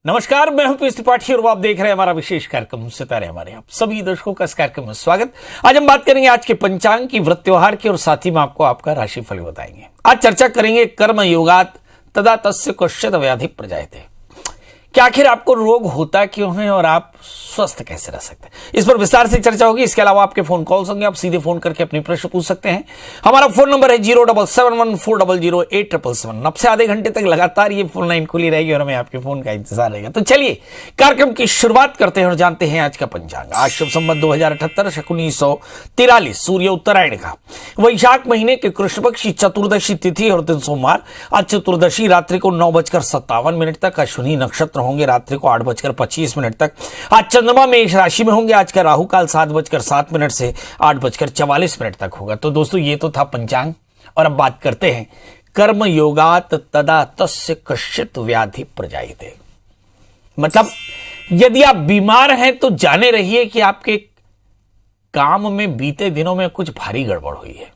नमस्कार, मैं हूं पीयूष त्रिपाठी और आप देख रहे हैं हमारा विशेष कार्यक्रम सितारे हमारे। आप सभी दर्शकों का इस कार्यक्रम में स्वागत। आज हम बात करेंगे आज के पंचांग की, व्रत त्योहार की और साथ ही में आपको आपका राशिफल बताएंगे। आज चर्चा करेंगे कर्म योगात तदा तस्य कश्चित् व्याधि प्रजायते, कि आखिर आपको रोग होता क्यों है और आप स्वस्थ कैसे रह सकते हैं, इस पर विस्तार से चर्चा होगी। इसके अलावा आपके फोन कॉल्स होंगे, आप सीधे फोन करके अपने प्रश्न पूछ सकते हैं। हमारा फोन नंबर है 07714008777। अब से आधे घंटे तक लगातार ये फोन लाइन खुली रहेगी और हमें आपके फोन का इंतजार रहेगा। तो चलिए कार्यक्रम की शुरुआत करते हैं और जानते हैं आज का पंचांग। आज शुभ संवत 2078 1943 सूर्य उत्तरायण का वैशाख महीने के कृष्ण पक्ष की चतुर्दशी तिथि और दिन सोमवार। आज चतुर्दशी रात्रि को 9:57 तक, अश्विनी नक्षत्र होंगे रात्रि को 8:25 तक। आज चंद्रमा मेष राशि में होंगे। आज का राहु काल 7:07 से 8:44 तक होगा। तो दोस्तों ये तो था पंचांग, और अब बात करते हैं कर्म योगात तदा तस्य कश्चित् व्याधि प्रजायते। मतलब यदि आप बीमार हैं तो जाने रहिए कि आपके काम में बीते दिनों में कुछ भारी गड़बड़ हुई है,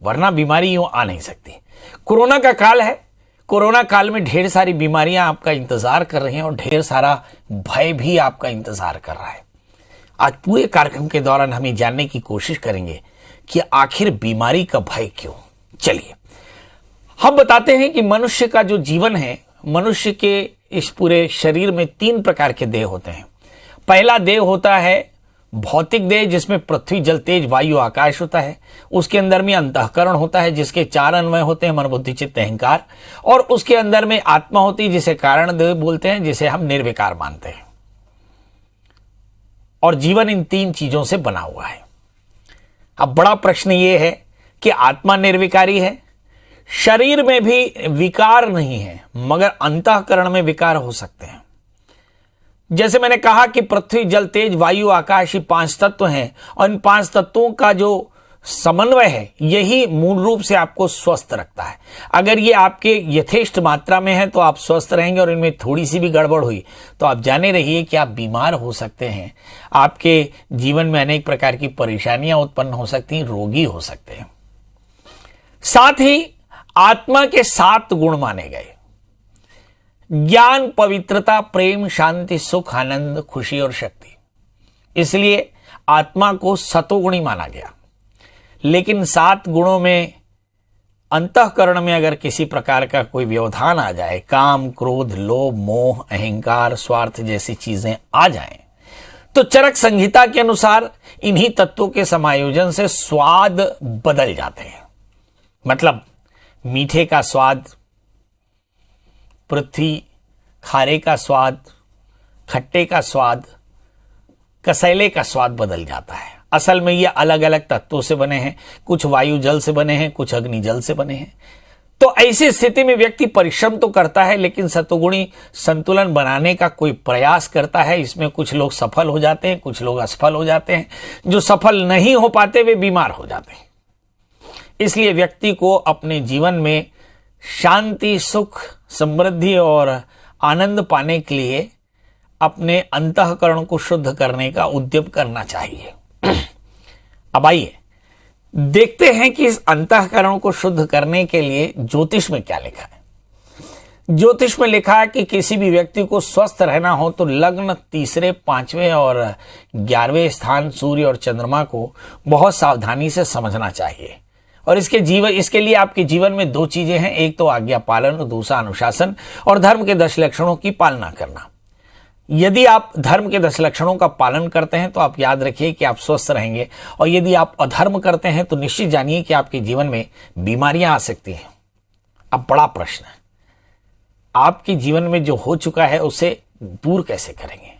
वरना बीमारी यूं आ नहीं सकती। कोरोना का काल है, कोरोना काल में ढेर सारी बीमारियां आपका इंतजार कर रही हैं और ढेर सारा भय भी आपका इंतजार कर रहा है। आज पूरे कार्यक्रम के दौरान हम ये जानने की कोशिश करेंगे कि आखिर बीमारी का भय क्यों। चलिए हम बताते हैं कि मनुष्य का जो जीवन है, मनुष्य के इस पूरे शरीर में 3 प्रकार के देह होते हैं। पहला देह होता है भौतिक देह, जिसमें पृथ्वी जल तेज वायु आकाश होता है। उसके अंदर में अंतःकरण होता है, जिसके 4 अन्वय होते हैं, मन बुद्धि चित्त अहंकार। और उसके अंदर में आत्मा होती है, जिसे कारण देह बोलते हैं, जिसे हम निर्विकार मानते हैं। और जीवन इन 3 चीजों से बना हुआ है। अब बड़ा प्रश्न यह है कि आत्मा निर्विकारी है, शरीर में भी विकार नहीं है, मगर अंतःकरण में विकार हो सकते हैं। जैसे मैंने कहा कि पृथ्वी जल तेज वायु आकाश, ये 5 तत्व हैं, और इन 5 तत्वों का जो समन्वय है यही मूल रूप से आपको स्वस्थ रखता है। अगर ये आपके यथेष्ट मात्रा में है तो आप स्वस्थ रहेंगे, और इनमें थोड़ी सी भी गड़बड़ हुई तो आप जाने रहिए कि आप बीमार हो सकते हैं। आपके जीवन में अनेक प्रकार की परेशानियां उत्पन्न हो सकती हैं, रोगी हो सकते हैं। साथ ही आत्मा के 7 गुण माने गए: ज्ञान, पवित्रता, प्रेम, शांति, सुख, आनंद, खुशी और शक्ति। इसलिए आत्मा को सतोगुणी माना गया। लेकिन 7 गुणों में अंतःकरण में अगर किसी प्रकार का कोई व्यवधान आ जाए, काम, क्रोध, लोभ, मोह, अहंकार, स्वार्थ जैसी चीजें आ जाएं, तो चरक संहिता के अनुसार इन्हीं तत्वों के समायोजन से स्वाद बदल जाते हैं। मतलब मीठे का स्वाद, पृथ्वी, खारे का स्वाद, खट्टे का स्वाद, कसैले का स्वाद बदल जाता है। असल में ये अलग अलग तत्वों से बने हैं, कुछ वायु जल से बने हैं, कुछ अग्नि जल से बने हैं। तो ऐसी स्थिति में व्यक्ति परिश्रम तो करता है, लेकिन सतोगुणी संतुलन बनाने का कोई प्रयास करता है। इसमें कुछ लोग सफल हो जाते हैं, कुछ लोग असफल हो जाते हैं। जो सफल नहीं हो पाते वे बीमार हो जाते हैं। इसलिए व्यक्ति को अपने जीवन में शांति, सुख, समृद्धि और आनंद पाने के लिए अपने अंतःकरण को शुद्ध करने का उद्यम करना चाहिए। अब आइए देखते हैं कि इस अंतःकरण को शुद्ध करने के लिए ज्योतिष में क्या लिखा है। ज्योतिष में लिखा है कि किसी भी व्यक्ति को स्वस्थ रहना हो तो लग्न, 3, 5वें और 11वें स्थान सूर्य और चंद्रमा को बहुत सावधानी से समझना चाहिए। और इसके लिए आपके जीवन में 2 चीजें हैं, एक तो आज्ञा पालन और दूसरा अनुशासन और धर्म के 10 लक्षणों की पालना करना। यदि आप धर्म के 10 लक्षणों का पालन करते हैं तो आप याद रखिए कि आप स्वस्थ रहेंगे, और यदि आप अधर्म करते हैं तो निश्चित जानिए कि आपके जीवन में बीमारियां आ सकती हैं। अब बड़ा प्रश्न है, आपके जीवन में जो हो चुका है उसे दूर कैसे करेंगे,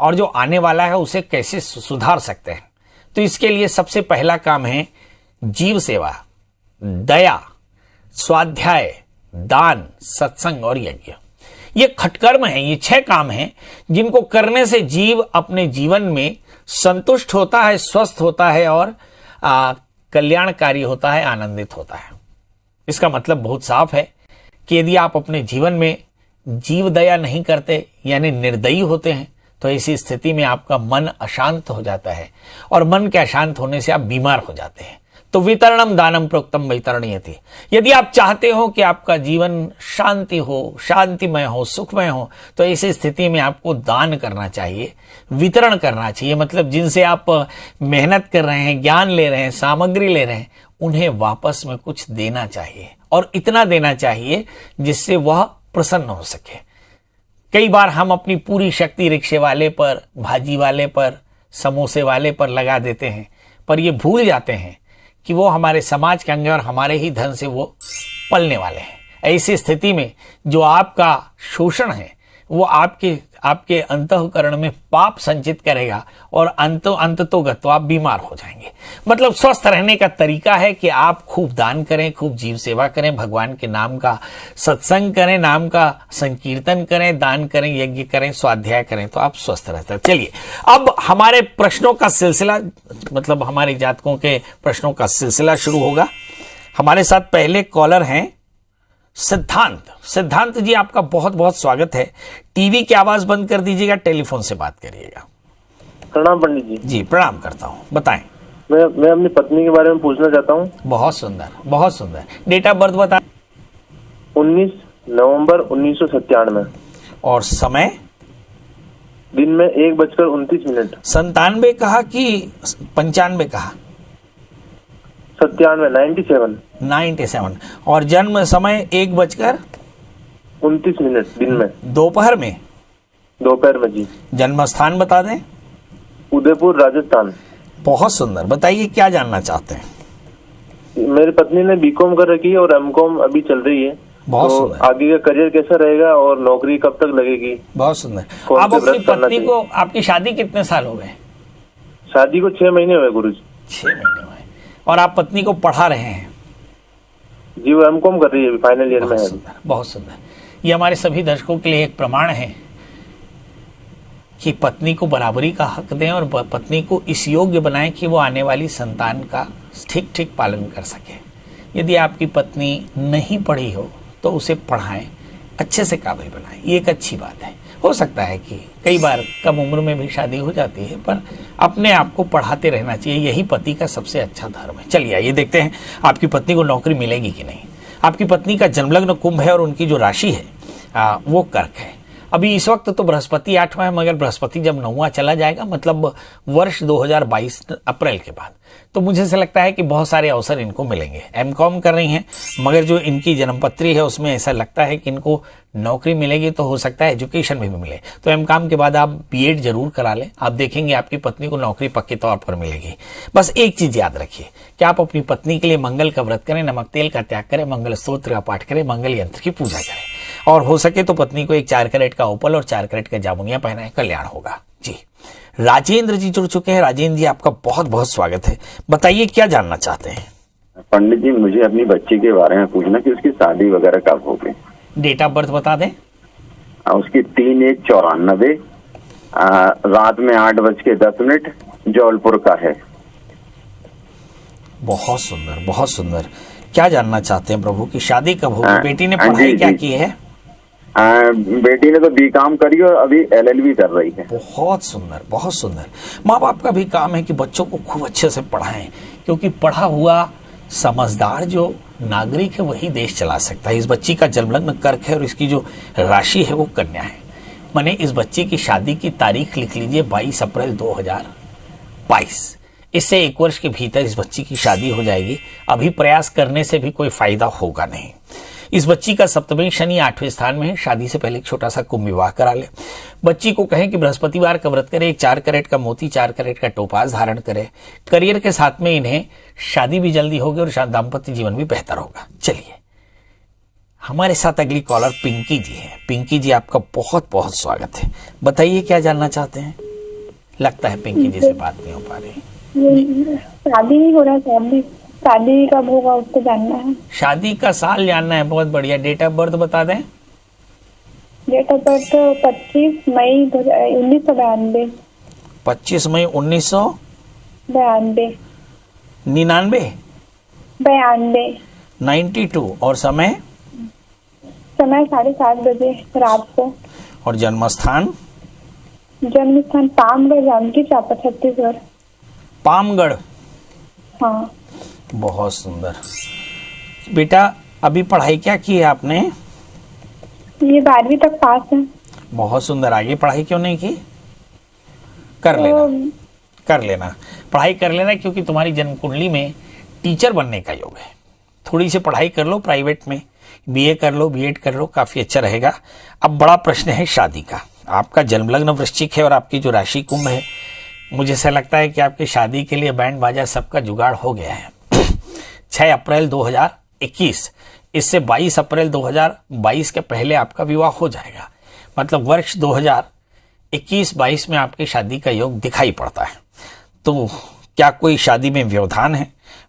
और जो आने वाला है उसे कैसे सुधार सकते हैं। तो इसके लिए सबसे पहला काम है जीव सेवा, दया, स्वाध्याय, दान, सत्संग और यज्ञ। ये खटकर्म हैं, ये 6 काम हैं जिनको करने से जीव अपने जीवन में संतुष्ट होता है, स्वस्थ होता है और कल्याणकारी होता है, आनंदित होता है। इसका मतलब बहुत साफ है कि यदि आप अपने जीवन में जीव दया नहीं करते यानी निर्दयी होते हैं तो ऐसी स्थिति में आपका मन अशांत हो जाता है, और मन के अशांत होने से आप बीमार हो जाते हैं। तो वितरणम दानम प्रोक्तम वैतरणीयते। यदि आप चाहते हो कि आपका जीवन शांति हो, शांतिमय हो, सुखमय हो, तो ऐसी स्थिति में आपको दान करना चाहिए, वितरण करना चाहिए। मतलब जिनसे आप मेहनत कर रहे हैं, ज्ञान ले रहे हैं, सामग्री ले रहे हैं, उन्हें वापस में कुछ देना चाहिए, और इतना देना चाहिए जिससे वह प्रसन्न हो सके। कई बार हम अपनी पूरी शक्ति रिक्शे वाले पर, भाजी वाले पर, समोसे वाले पर लगा देते हैं, पर ये भूल जाते हैं कि वो हमारे समाज के अंग और हमारे ही धन से वो पलने वाले हैं। ऐसी स्थिति में जो आपका शोषण है वो आपके अंतःकरण में पाप संचित करेगा, और अंततोगत आप बीमार हो जाएंगे। मतलब स्वस्थ रहने का तरीका है कि आप खूब दान करें, खूब जीव सेवा करें, भगवान के नाम का सत्संग करें, नाम का संकीर्तन करें, दान करें, यज्ञ करें, स्वाध्याय करें, तो आप स्वस्थ रहते हैं। चलिए अब हमारे प्रश्नों का सिलसिला, मतलब हमारे जातकों के प्रश्नों का सिलसिला शुरू होगा। हमारे साथ पहले कॉलर हैं सिद्धांत जी, आपका बहुत बहुत स्वागत है। टीवी की आवाज बंद कर दीजिएगा, टेलीफोन से बात करिएगा। प्रणाम पंडित जी। जी प्रणाम करता हूँ, बताएं। मैं अपनी पत्नी के बारे में पूछना चाहता हूँ। बहुत सुंदर, बहुत सुंदर। डेट ऑफ बर्थ बताएं। 19 नवंबर 1997। और समय? दिन में 1:29। 97 कहा कि 95 कहा? 97, 97। और जन्म समय 1:29 दिन में। दोपहर में? दोपहर में जी। जन्म स्थान बता दें। उदयपुर, राजस्थान। बहुत सुंदर, बताइए क्या जानना चाहते हैं। मेरी पत्नी ने बीकॉम कर रखी है और एमकॉम अभी चल रही है। बहुत तो सुंदर। आगे का करियर कैसा रहेगा और नौकरी कब तक लगेगी? बहुत सुंदर। आप अपनी पत्नी को, आपकी शादी कितने साल हो गए? शादी को 6 महीने हुए गुरुजी। 6 महीने हुए। और आप पत्नी को पढ़ा रहे हैं? जी, वो एमकॉम कर रही है, फाइनल ईयर में है। बहुत सुंदर। ये हमारे सभी दर्शकों के लिए एक प्रमाण है कि पत्नी को बराबरी का हक दें और पत्नी को इस योग्य बनाएं कि वो आने वाली संतान का ठीक पालन कर सके। यदि आपकी पत्नी नहीं पढ़ी हो तो उसे पढ़ाएं, अच्छे से काबिल बनाएं, ये एक अच्छी बात है। हो सकता है कि कई बार कम उम्र में भी शादी हो जाती है, पर अपने आप को पढ़ाते रहना चाहिए, यही पति का सबसे अच्छा धर्म है। चलिए आइए देखते हैं आपकी पत्नी को नौकरी मिलेगी कि नहीं। आपकी पत्नी का जन्मलग्न कुंभ है और उनकी जो राशि है वो कर्क है। अभी इस वक्त तो बृहस्पति 8वां है, मगर बृहस्पति जब 9वां चला जाएगा, मतलब वर्ष 2022 अप्रैल के बाद, तो मुझे ऐसा लगता है कि बहुत सारे अवसर इनको मिलेंगे। एमकॉम कर रही हैं, मगर जो इनकी जन्मपत्री है उसमें ऐसा लगता है कि इनको नौकरी मिलेगी, तो हो सकता है एजुकेशन भी मिले। तो एमकॉम के बाद आप बीएड जरूर करा लें, आप देखेंगे आपकी पत्नी को नौकरी पक्के तौर पर मिलेगी। बस एक चीज याद रखिए कि आप अपनी पत्नी के लिए मंगल का व्रत करें, नमक तेल का त्याग करें, मंगल स्तोत्र का पाठ करें, मंगल यंत्र की पूजा करें, और हो सके तो पत्नी को एक 4 कैरेट का ओपल और 4 कैरेट का जामुनिया पहनाएं, कल्याण होगा। जी राजेंद्र जी जुड़ चुके हैं। राजेंद्र जी, आपका बहुत बहुत स्वागत है। बताइए क्या जानना चाहते हैं। पंडित जी, मुझे अपनी बच्ची के बारे में पूछना कि उसकी शादी वगैरह कब होगी। डेट ऑफ बर्थ बता दें। उसकी 3/1/94, रात में 8:10, जौलपुर का है। बहुत सुंदर, बहुत सुंदर। क्या जानना चाहते हैं प्रभु की शादी कब होगी? बेटी ने पढ़ाई क्या की है? बेटी ने तो बीकॉम करी और अभी LLB कर रही है। बहुत सुंदर, बहुत सुंदर। माँ बाप का भी काम है कि बच्चों को खूब अच्छे से पढ़ाएं, क्योंकि पढ़ा हुआ समझदार जो नागरिक है वही देश चला सकता है। इस बच्ची का जन्मलग्न कर्क है और इसकी जो राशि है वो कन्या है। मैंने इस बच्ची की शादी की तारीख लिख लीजिए, 22 अप्रैल 2022। इससे 1 वर्ष के भीतर इस बच्ची की शादी हो जाएगी। अभी प्रयास करने से भी कोई फायदा होगा नहीं। इस बच्ची का सप्तमी शनि 8वें स्थान में है। शादी से पहले एक छोटा सा कुंभ विवाह करा ले। बच्ची को कहें कि बृहस्पतिवार का व्रत करे, 4 कैरेट का मोती, 4 कैरेट का टोपाज धारण करे। करियर के साथ में इन्हें शादी भी जल्दी होगी और दाम्पत्य जीवन भी बेहतर होगा। चलिए हमारे साथ अगली कॉलर पिंकी जी है। पिंकी जी, आपका बहुत बहुत स्वागत है। बताइए क्या जानना चाहते हैं। लगता है पिंकी जी से बात नहीं हो पा रही। शादी नहीं हो रहा, शादी कब होगा उसको जानना है। शादी का साल जानना है, बहुत बढ़िया। डेट ऑफ बर्थ बता दें। डेट ऑफ बर्थ 25 मई 1992। 25 मई 1992। 99 92। और समय? समय 7:30 बजे रात को। और जन्म स्थान? जन्म स्थान पामगढ़, जानकी चांपा, छत्तीसगढ़। पामगढ़? हाँ। बहुत सुंदर। बेटा अभी पढ़ाई क्या की है आपने? ये 12वीं तक पास है। बहुत सुंदर। आगे पढ़ाई क्यों नहीं की? कर लेना पढ़ाई कर लेना, क्योंकि तुम्हारी जन्म कुंडली में टीचर बनने का योग है। थोड़ी सी पढ़ाई कर लो प्राइवेट में, बीए कर लो, बीएड कर लो, काफी अच्छा रहेगा। अब बड़ा प्रश्न है शादी का। आपका जन्म लग्न वृश्चिक है और आपकी जो राशि कुंभ है, मुझे ऐसा लगता है कि आपकी शादी के लिए बैंड बाजा सबका जुगाड़ हो गया है। 6 अप्रैल 2021, इससे 22 अप्रैल 2022 के पहले आपका विवाह हो जाएगा। मतलब वर्ष 2021-22 में आपकी शादी का योग दिखाई पड़ता है। तो क्या कोई शादी में व्यवधान है?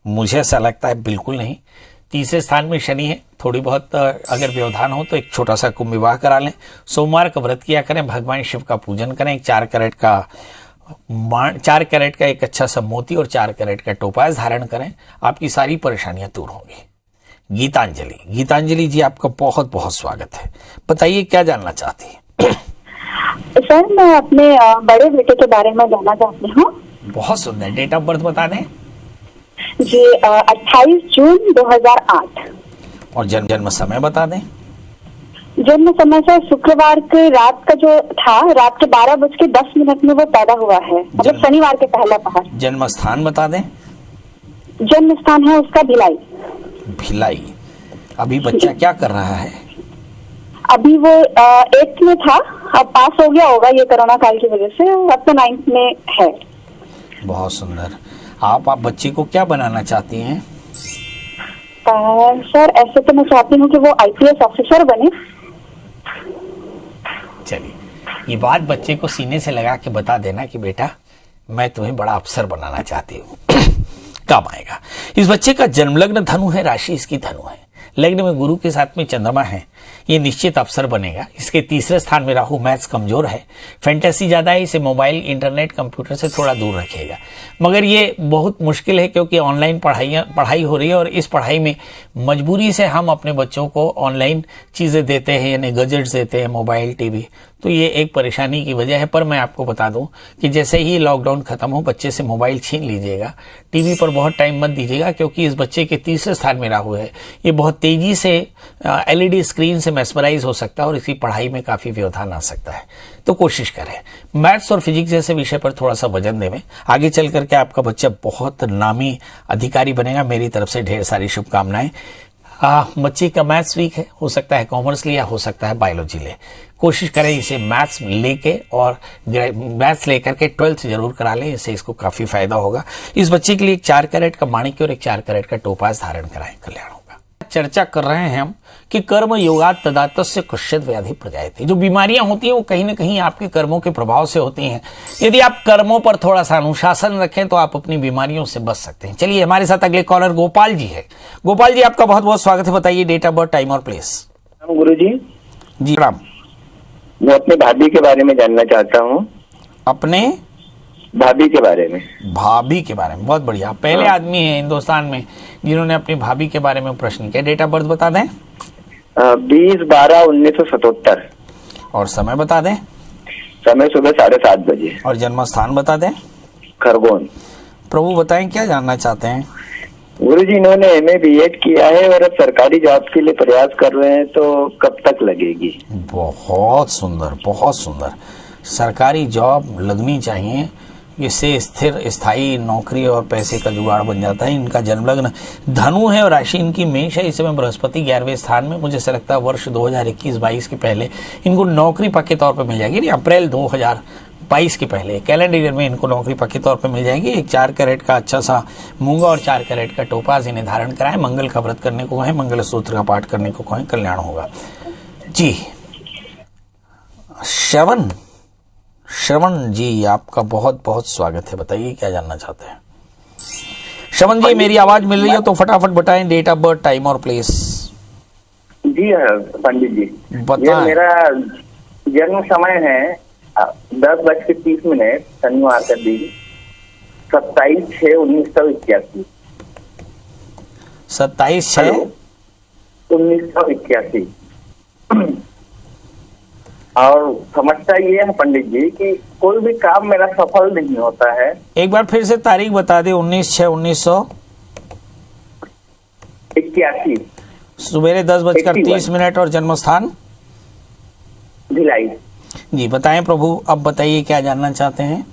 मुझे ऐसा लगता है बिल्कुल नहीं। तीसरे स्थान में शनि है, थोड़ी बहुत अगर व्यवधान हो तो एक छोटा सा कुंभ विवाह करा लें। सोमवार का व्रत किया करें, भगवान शिव का पूजन करें, 4 कैरेट का एक अच्छा सा मोती और 4 कैरेट का टोपाज धारण करें, आपकी सारी परेशानियां दूर होंगी। गीतांजलि जी, आपका बहुत बहुत स्वागत है। बताइए क्या जानना चाहती है? सर मैं अपने बड़े बेटे के बारे में जानना चाहती हूँ। बहुत सुंदर। डेट ऑफ बर्थ बता दें जी। 28 जून 2008। और जन्म समय बता दें। जन्म समय से शुक्रवार के रात का जो था, रात के 12:10 में वो पैदा हुआ है, मतलब शनिवार के पहला पहर। जन्म स्थान बता दें। जन्म स्थान है उसका भिलाई। अभी बच्चा क्या कर रहा है? अभी वो 8th में था, अब पास हो गया होगा ये कोरोना काल की वजह से, अब तो 9th में है। बहुत सुंदर। आप बच्चे को क्या बनाना चाहती हैं? सर ऐसे तो मैं चाहती हूँ कि वो IPS ऑफिसर बने। चलिए, ये बात बच्चे को सीने से लगा के बता देना कि बेटा मैं तुम्हें बड़ा अफसर बनाना चाहती हूँ। काम आएगा। इस बच्चे का जन्म लग्न धनु है, राशि इसकी धनु है, लग्न में गुरु के साथ में चंद्रमा है, ये निश्चित अफसर बनेगा। इसके तीसरे स्थान में राहु, मैथ्स कमजोर है, फैंटेसी ज्यादा है, इसे मोबाइल, इंटरनेट, कंप्यूटर से थोड़ा दूर रखेगा। मगर ये बहुत मुश्किल है क्योंकि ऑनलाइन पढ़ाई हो रही है और इस पढ़ाई में मजबूरी से हम अपने बच्चों को ऑनलाइन चीजें देते हैं, यानी गैजेट्स देते हैं, मोबाइल, टीवी। तो ये एक परेशानी की वजह है। पर मैं आपको बता दूं कि जैसे ही लॉकडाउन खत्म हो, बच्चे से मोबाइल छीन लीजिएगा, टीवी पर बहुत टाइम मत दीजिएगा, क्योंकि इस बच्चे के तीसरे स्थान में राहु है। ये बहुत तेजी से LED स्क्रीन से मेस्मराइज हो सकता है और इसकी पढ़ाई में काफी व्यवधान आ सकता है। तो कोशिश करें मैथ्स और फिजिक्स जैसे विषय पर थोड़ा सा वजन देवें। आगे चल करके आपका बच्चा बहुत नामी अधिकारी बनेगा। मेरी तरफ से ढेर सारी शुभकामनाएं। बच्चे का मैथ्स वीक है, हो सकता है कॉमर्स ले या हो सकता है बायोलॉजी ले। कोशिश करें इसे मैथ्स लेके और मैथ्स लेकर के 12th जरूर करा लें, इससे इसको काफी फायदा होगा। इस बच्चे के लिए 4 कैरेट का माणिक्य और एक 4 कैरेट का टोपाज धारण कराएं, कल्याण होगा। चर्चा कर रहे हैं हम कि कर्म योगात् तदातस्य कश्चित् व्याधि प्रजायते। जो बीमारियां होती हैं वो कहीं ना कहीं आपके कर्मों के प्रभाव से होती हैं। यदि आप कर्मों पर थोड़ा सा अनुशासन रखें तो आप अपनी बीमारियों से बच सकते हैं। चलिए, हमारे साथ अगले कॉलर गोपाल जी है। गोपाल जी, आपका बहुत बहुत स्वागत है। बताइए डेट ऑफ बर्थ, टाइम और प्लेस। गुरु जी राम। मैं अपने भाभी के बारे में जानना चाहता हूँ। अपने भाभी के बारे में। भाभी के बारे में, बहुत बढ़िया। पहले आदमी है हिंदुस्तान में जिन्होंने अपनी भाभी के बारे में प्रश्न किया। डेट ऑफ बर्थ बता दें। 20/12/1977। और समय बता दें। समय सुबह 7:30 बजे। और जन्म स्थान बता दें। खरगोन। प्रभु बताएं क्या जानना चाहते हैं? गुरु जी, इन्होंने MA BEd किया है और अब सरकारी जॉब के लिए प्रयास कर रहे हैं, तो कब तक लगेगी? बहुत सुंदर, बहुत सुंदर। सरकारी जॉब लगनी चाहिए, इससे स्थिर स्थायी नौकरी और पैसे का जुगाड़ बन जाता है। इनका जन्म लग्न धनु है और राशि इनकी मेष है। इस समय बृहस्पति 11वें स्थान में। मुझे ऐसा लगता है वर्ष 2021-22 के पहले इनको नौकरी पक्के तौर पर मिल जाएगी। अप्रैल 2022 के पहले कैलेंडर ईयर में इनको नौकरी पक्के तौर पर मिल जाएगी। एक 4 कैरेट का अच्छा सा मूंगा और 4 कैरेट का टोपाज इन्हें धारण कराएं। मंगल का व्रत करने को कहें, मंगल सूत्र का पाठ करने को कहें, कल्याण होगा जी। श्रवण जी, आपका बहुत बहुत स्वागत है। बताइए क्या जानना चाहते हैं? श्रवण जी, मेरी आवाज मिल रही है तो फटाफट बताएं डेट ऑफ बर्थ, टाइम और प्लेस। जी पंडित जी, बताएं। ये मेरा जन्म समय है 10:30 शनिवार का दिन, 27/6/1981। 27/6/1981। और समस्या ये है पंडित जी कि कोई भी काम मेरा सफल नहीं होता है। एक बार फिर से तारीख बता दे। 19/6/1900। 81 सवेरे 10:30 और जन्म स्थान? भिलाई। जी बताएं प्रभु, अब बताइए क्या जानना चाहते हैं?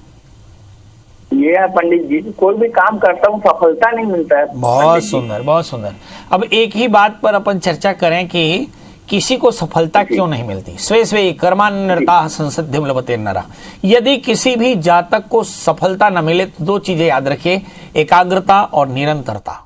ये है पंडित जी, कोई भी काम करता हूँ सफलता नहीं मिलता है। बहुत सुंदर, बहुत सुंदर। अब एक ही बात पर अपन चर्चा करें कि किसी को सफलता क्यों नहीं मिलती। स्वे स्वे कर्मान्यता संसिद्धिम लभते नरा। यदि किसी भी जातक को सफलता न मिले तो 2 चीजें याद रखिए, एकाग्रता और निरंतरता।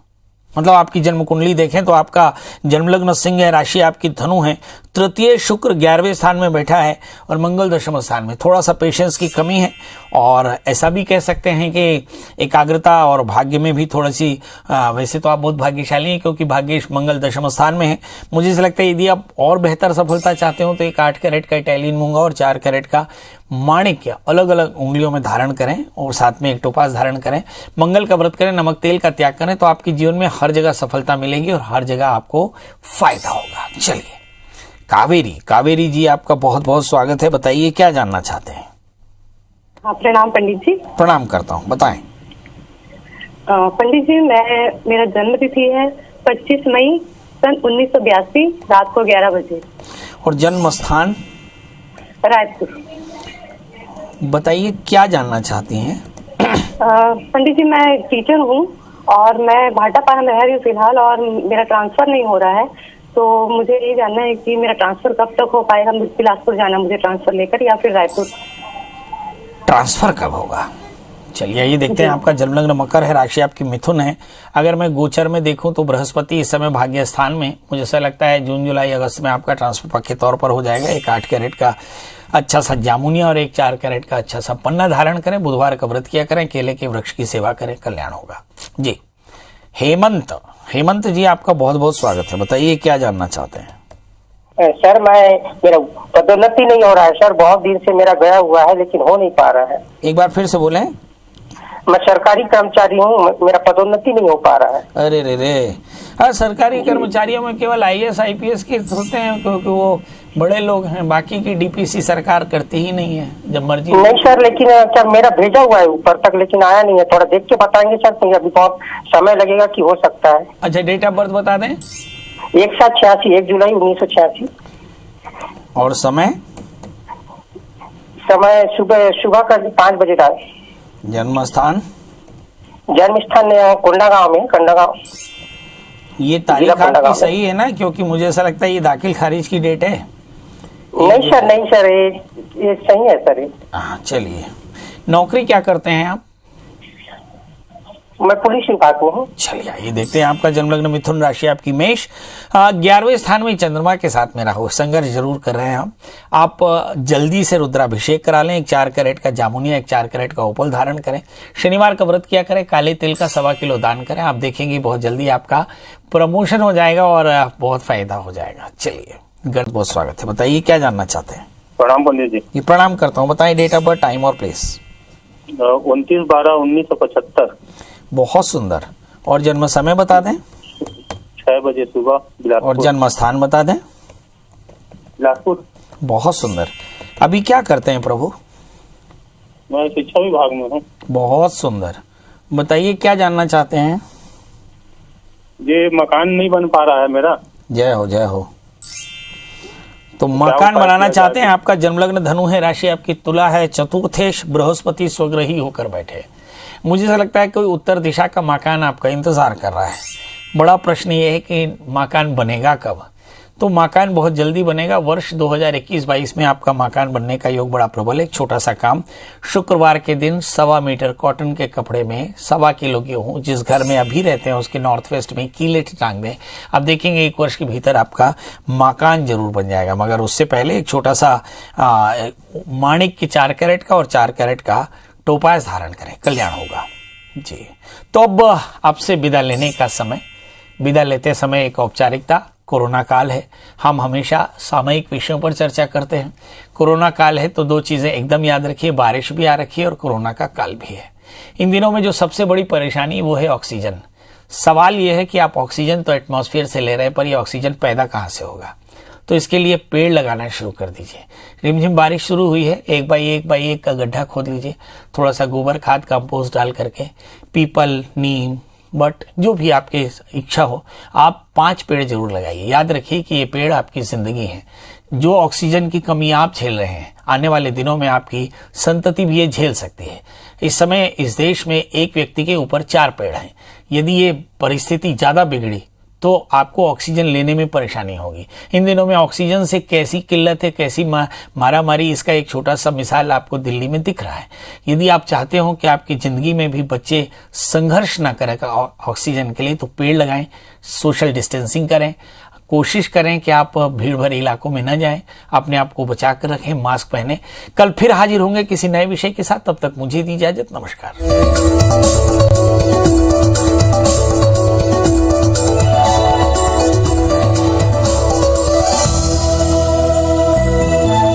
मतलब आपकी जन्म कुंडली देखें तो आपका जन्म लग्न सिंह है, राशि आपकी धनु है, तृतीय शुक्र 11वें स्थान में बैठा है और मंगल 10वें स्थान में। थोड़ा सा पेशेंस की कमी है और ऐसा भी कह सकते हैं कि एकाग्रता और भाग्य में भी थोड़ी सी वैसे तो आप बहुत भाग्यशाली हैं क्योंकि भाग्य मंगल 10वें स्थान में है। मुझे ऐसा लगता है यदि आप और बेहतर सफलता चाहते हो तो एक 8 कैरेट का इटालियन मूंगा और 4 कैरेट का माणिक्य अलग अलग उंगलियों में धारण करें और साथ में एक टोपास धारण करें, मंगल का व्रत करें, नमक तेल का त्याग करें तो आपके जीवन में हर जगह सफलता मिलेगी और हर जगह आपको फायदा होगा। चलिए कावेरी जी, आपका बहुत बहुत स्वागत है। बताइए क्या जानना चाहते हैं? हाँ, प्रणाम पंडित जी। प्रणाम करता हूँ, बताएं। पंडित जी, मेरा जन्म तिथि है 25 मई सन 1982 रात को 11 बजे और जन्म स्थान? रायपुर। बताइए क्या जानना चाहती हैं? पंडित जी, मैं टीचर हूँ और मैं भाटापारा में रह रही हूँ फिलहाल और मेरा ट्रांसफर नहीं हो रहा है, तो मुझे ये जानना है कि मेरा ट्रांसफर कब तक हो पाएगा। बिलासपुर जाना मुझे ट्रांसफर लेकर या फिर रायपुर। ट्रांसफर कब होगा? चलिए ये देखते हैं। आपका जन्म लग्न मकर है, राशि आपकी मिथुन है। अगर मैं गोचर में देखूं तो बृहस्पति इस समय भाग्य स्थान में, मुझे ऐसा लगता है जून जुलाई अगस्त में आपका ट्रांसफर पक्के तौर पर हो जाएगा। एक 8 कैरेट का अच्छा सा जामुनिया और एक 4 कैरेट का अच्छा सा पन्ना धारण करें, बुधवार का व्रत किया करें, केले के वृक्ष की सेवा करें, कल्याण होगा जी। हेमंत जी, आपका बहुत बहुत स्वागत है। बताइए क्या जानना चाहते हैं? सर मेरा पदोन्नति नहीं हो रहा है सर, बहुत दिन से मेरा गया हुआ है लेकिन हो नहीं पा रहा है। एक बार फिर से बोलें। मैं सरकारी कर्मचारी हूँ, मेरा पदोन्नति नहीं हो पा रहा है। अरे रे, सरकारी कर्मचारियों में केवल IAS IPS के होते हैं क्योंकि वो बड़े लोग हैं, बाकी की DPC सरकार करती ही नहीं है, जब मर्जी। नहीं सर, लेकिन क्या मेरा भेजा हुआ है ऊपर तक लेकिन आया नहीं है। थोड़ा देख के बताएंगे सर, तो अभी बहुत समय लगेगा कि हो सकता है। अच्छा, डेट ऑफ बर्थ बता दें। 1 जुलाई 1986। और समय सुबह का 5 बजे का। जन्म स्थान कोंडागांव में, कंडागांव। ये तारीख आपकी सही है ना? क्योंकि मुझे ऐसा लगता है ये दाखिल खारिज की डेट है। नहीं सर, ये सही है सर। हाँ, चलिए। नौकरी क्या करते हैं आप? मैं पुलिस विभाग में हूँ। चलिए ये देखते हैं। आपका जन्म लग्न मिथुन, राशि आपकी मेष, 11वें स्थान में चंद्रमा के साथ में राहु। संघर्ष जरूर कर रहे हैं आप जल्दी से रुद्राभिषेक करा लें। एक 4 कैरेट का जामुनिया, एक 4 कैरेट का ओपल धारण करें, शनिवार का व्रत किया करें, काले तिल का 1.25 किलो दान करें। आप देखेंगे बहुत जल्दी आपका प्रमोशन हो जाएगा और बहुत फायदा हो जाएगा। चलिए, बहुत स्वागत है। बताइए क्या जानना चाहते हैं? प्रणाम पंडित जी। ये प्रणाम करता हूँ। बताइए डेट ऑफ बर्थ, टाइम और प्लेस। 29/12/1975। बहुत सुंदर। और जन्म समय बता दें। 6 बजे सुबह, बिलासपुर। और जन्म स्थान बता दें। बिलासपुर। बहुत सुंदर। अभी क्या करते हैं प्रभु? मैं शिक्षा विभाग में हूँ। बहुत सुंदर। बताइए क्या जानना चाहते हैं? ये मकान नहीं बन पा रहा है मेरा। जय हो, जय हो। तो मकान बनाना चाहते हैं। आपका जन्मलग्न धनु है, राशि आपकी तुला है, चतुर्थेश बृहस्पति स्वग्रही होकर बैठे। मुझे ऐसा लगता है कोई उत्तर दिशा का मकान आपका इंतजार कर रहा है। बड़ा प्रश्न ये है कि मकान बनेगा कब? तो मकान बहुत जल्दी बनेगा। वर्ष 2021-22 में आपका मकान बनने का योग बड़ा प्रबल है। एक छोटा सा काम, शुक्रवार के दिन 1.25 मीटर कॉटन के कपड़े में 1.25 किलो गेहूं, जिस घर में अभी रहते हैं उसके नॉर्थ वेस्ट में कीले टांग में, आप देखेंगे 1 वर्ष के भीतर आपका मकान जरूर बन जाएगा। मगर उससे पहले एक छोटा सा माणिक के 4 कैरेट का और 4 कैरेट का टोपास धारण करें, कल्याण होगा जी। तो अब आपसे विदा लेने का समय। विदा लेते समय एक औपचारिकता, कोरोना काल है, हम हमेशा सामयिक विषयों पर चर्चा करते हैं। कोरोना काल है तो 2 चीजें एकदम याद रखिए, बारिश भी आ रखी है और कोरोना का काल भी है। इन दिनों में जो सबसे बड़ी परेशानी वो है ऑक्सीजन। सवाल यह है कि आप ऑक्सीजन तो एटमॉस्फेयर से ले रहे हैं, पर ये ऑक्सीजन पैदा कहाँ से होगा? तो इसके लिए पेड़ लगाना शुरू कर दीजिए। रिमझिम बारिश शुरू हुई है, 1 बाई 1 का गड्ढा खोद लीजिए, थोड़ा सा गोबर खाद कंपोस्ट डाल करके, पीपल, नीम, बट जो भी आपकी इच्छा हो, आप 5 पेड़ जरूर लगाइए। याद रखिए कि ये पेड़ आपकी जिंदगी है। जो ऑक्सीजन की कमी आप झेल रहे हैं, आने वाले दिनों में आपकी संतति भी ये झेल सकती है। इस समय इस देश में एक व्यक्ति के ऊपर 4 पेड़ हैं। यदि ये परिस्थिति ज्यादा बिगड़ी तो आपको ऑक्सीजन लेने में परेशानी होगी। इन दिनों में ऑक्सीजन से कैसी किल्लत है, कैसी मारामारी, इसका एक छोटा सा मिसाल आपको दिल्ली में दिख रहा है। यदि आप चाहते हो कि आपकी जिंदगी में भी बच्चे संघर्ष ना करें ऑक्सीजन के लिए, तो पेड़ लगाएं, सोशल डिस्टेंसिंग करें, कोशिश करें कि आप भीड़ भरे इलाकों में न जाएं, अपने आप को बचा कर रखें, मास्क पहने। कल फिर हाजिर होंगे किसी नए विषय के साथ, तब तक मुझे दी इजाजत। नमस्कार।